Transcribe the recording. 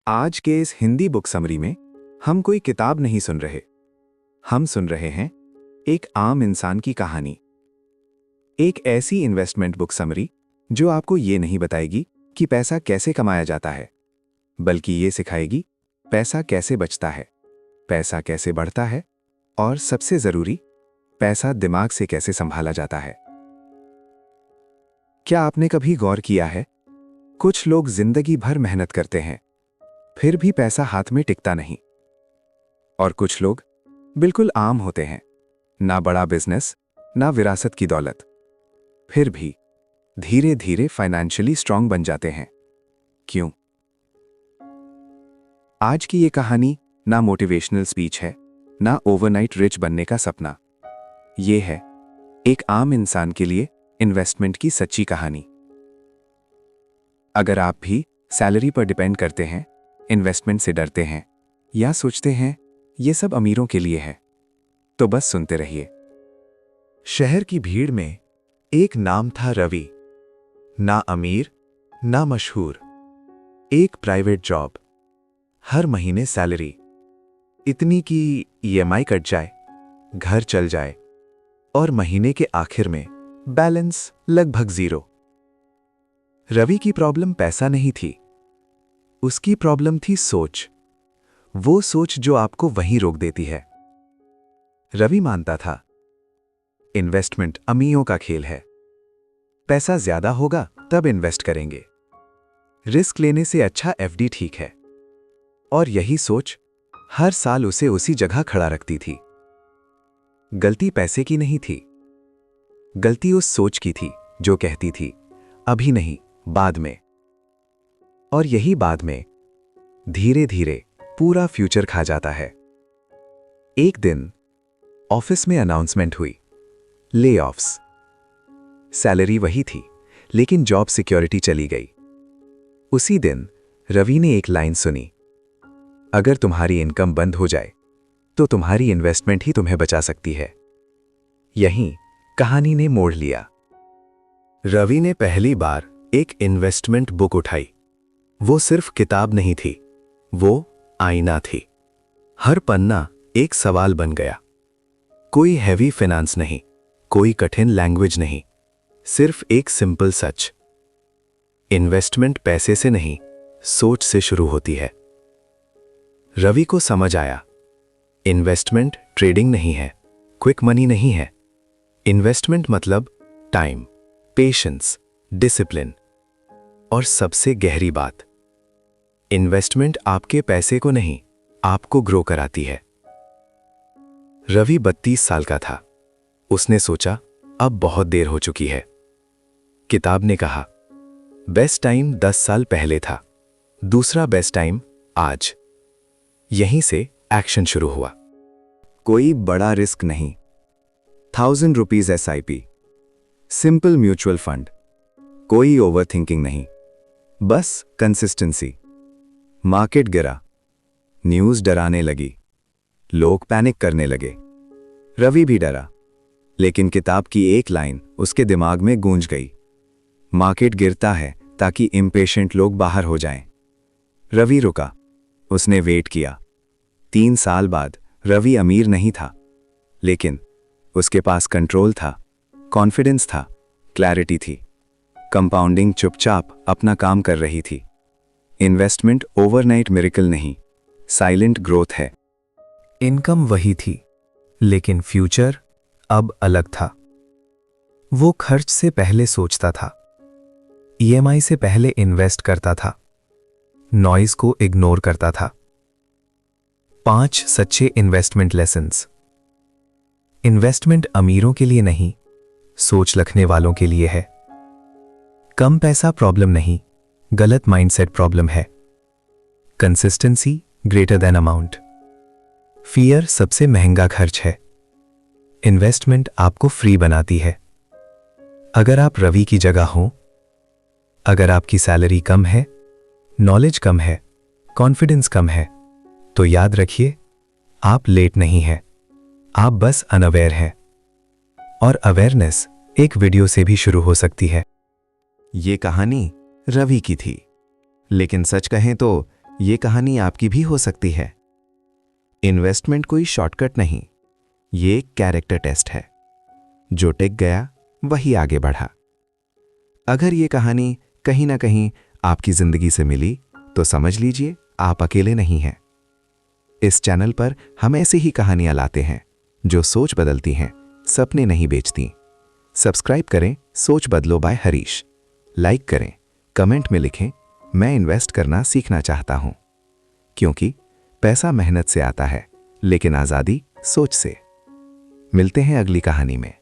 आज के इस हिंदी बुक समरी में हम कोई किताब नहीं सुन रहे। हम सुन रहे हैं एक आम इंसान की कहानी। एक ऐसी इन्वेस्टमेंट बुक समरी जो आपको ये नहीं बताएगी कि पैसा कैसे कमाया जाता है, बल्कि ये सिखाएगी पैसा कैसे बचता है, पैसा कैसे बढ़ता है और सबसे जरूरी, पैसा दिमाग से कैसे संभाला जाता है। क्या आपने कभी गौर किया है, कुछ लोग जिंदगी भर मेहनत करते हैं, फिर भी पैसा हाथ में टिकता नहीं। और कुछ लोग बिल्कुल आम होते हैं, ना बड़ा बिजनेस, ना विरासत की दौलत, फिर भी धीरे धीरे फाइनेंशियली स्ट्रांग बन जाते हैं। क्यों? आज की ये कहानी ना मोटिवेशनल स्पीच है, ना ओवरनाइट रिच बनने का सपना। ये है एक आम इंसान के लिए इन्वेस्टमेंट की सच्ची कहानी। अगर आप भी सैलरी पर डिपेंड करते हैं, इन्वेस्टमेंट से डरते हैं या सोचते हैं ये सब अमीरों के लिए है, तो बस सुनते रहिए। शहर की भीड़ में एक नाम था रवि। ना अमीर, ना मशहूर, एक प्राइवेट जॉब, हर महीने सैलरी इतनी कि ईएमआई कट जाए, घर चल जाए और महीने के आखिर में बैलेंस लगभग 0। रवि की प्रॉब्लम पैसा नहीं थी, उसकी प्रॉब्लम थी सोच। वो सोच जो आपको वहीं रोक देती है। रवि मानता था इन्वेस्टमेंट अमीरों का खेल है, पैसा ज्यादा होगा तब इन्वेस्ट करेंगे, रिस्क लेने से अच्छा एफडी ठीक है। और यही सोच हर साल उसे उसी जगह खड़ा रखती थी। गलती पैसे की नहीं थी, गलती उस सोच की थी जो कहती थी अभी नहीं, बाद में। और यही बाद में धीरे धीरे पूरा फ्यूचर खा जाता है। एक दिन ऑफिस में अनाउंसमेंट हुई, ले ऑफ्स। सैलरी वही थी, लेकिन जॉब सिक्योरिटी चली गई। उसी दिन रवि ने एक लाइन सुनी, अगर तुम्हारी इनकम बंद हो जाए तो तुम्हारी इन्वेस्टमेंट ही तुम्हें बचा सकती है। यहीं कहानी ने मोड़ लिया। रवि ने पहली बार एक इन्वेस्टमेंट बुक उठाई। वो सिर्फ किताब नहीं थी, वो आईना थी। हर पन्ना एक सवाल बन गया। कोई हैवी फाइनेंस नहीं, कोई कठिन लैंग्वेज नहीं, सिर्फ एक सिंपल सच, इन्वेस्टमेंट पैसे से नहीं, सोच से शुरू होती है। रवि को समझ आया, इन्वेस्टमेंट ट्रेडिंग नहीं है, क्विक मनी नहीं है। इन्वेस्टमेंट मतलब टाइम, पेशेंस, डिसिप्लिन और सबसे गहरी बात, इन्वेस्टमेंट आपके पैसे को नहीं, आपको ग्रो कराती है। रवि 32 साल का था। उसने सोचा अब बहुत देर हो चुकी है। किताब ने कहा बेस्ट टाइम 10 साल पहले था, दूसरा बेस्ट टाइम आज। यहीं से एक्शन शुरू हुआ। कोई बड़ा रिस्क नहीं, 1000 rupees SIP, simple mutual fund, कोई ओवर थिंकिंग नहीं, बस कंसिस्टेंसी। मार्केट गिरा, न्यूज़ डराने लगी, लोग पैनिक करने लगे, रवि भी डरा। लेकिन किताब की एक लाइन उसके दिमाग में गूंज गई, मार्केट गिरता है ताकि इम्पेशेंट लोग बाहर हो जाएं। रवि रुका, उसने वेट किया। 3 साल बाद रवि अमीर नहीं था, लेकिन उसके पास कंट्रोल था, कॉन्फिडेंस था, क्लैरिटी थी। कंपाउंडिंग चुपचाप अपना काम कर रही थी। इन्वेस्टमेंट ओवरनाइट मिरेकल नहीं, साइलेंट ग्रोथ है। इनकम वही थी, लेकिन फ्यूचर अब अलग था। वो खर्च से पहले सोचता था, ईएमआई से पहले इन्वेस्ट करता था, नॉइज को इग्नोर करता था। 5 सच्चे इन्वेस्टमेंट लेसन्स। इन्वेस्टमेंट अमीरों के लिए नहीं, सोच रखने वालों के लिए है। कम पैसा प्रॉब्लम नहीं, गलत माइंडसेट प्रॉब्लम है। Consistency greater than amount. Fear सबसे महंगा खर्च है, इन्वेस्टमेंट आपको फ्री बनाती है। अगर आप रवि की जगह हो, अगर आपकी सैलरी कम है, नॉलेज कम है, कॉन्फिडेंस कम है, तो याद रखिए आप लेट नहीं हैं, आप बस अनअवेयर हैं। और अवेयरनेस एक वीडियो से भी शुरू हो सकती है। ये कहानी रवि की थी, लेकिन सच कहें तो ये कहानी आपकी भी हो सकती है। इन्वेस्टमेंट कोई शॉर्टकट नहीं, ये एक कैरेक्टर टेस्ट है। जो टिक गया वही आगे बढ़ा। अगर ये कहानी कहीं ना कहीं आपकी जिंदगी से मिली तो समझ लीजिए आप अकेले नहीं हैं। इस चैनल पर हम ऐसी ही कहानियां लाते हैं जो सोच बदलती हैं, सपने नहीं बेचती। सब्सक्राइब करें सोच बदलो बाय हरीश। लाइक करें, कमेंट में लिखें मैं इन्वेस्ट करना सीखना चाहता हूं, क्योंकि पैसा मेहनत से आता है लेकिन आजादी सोच से। मिलते हैं अगली कहानी में।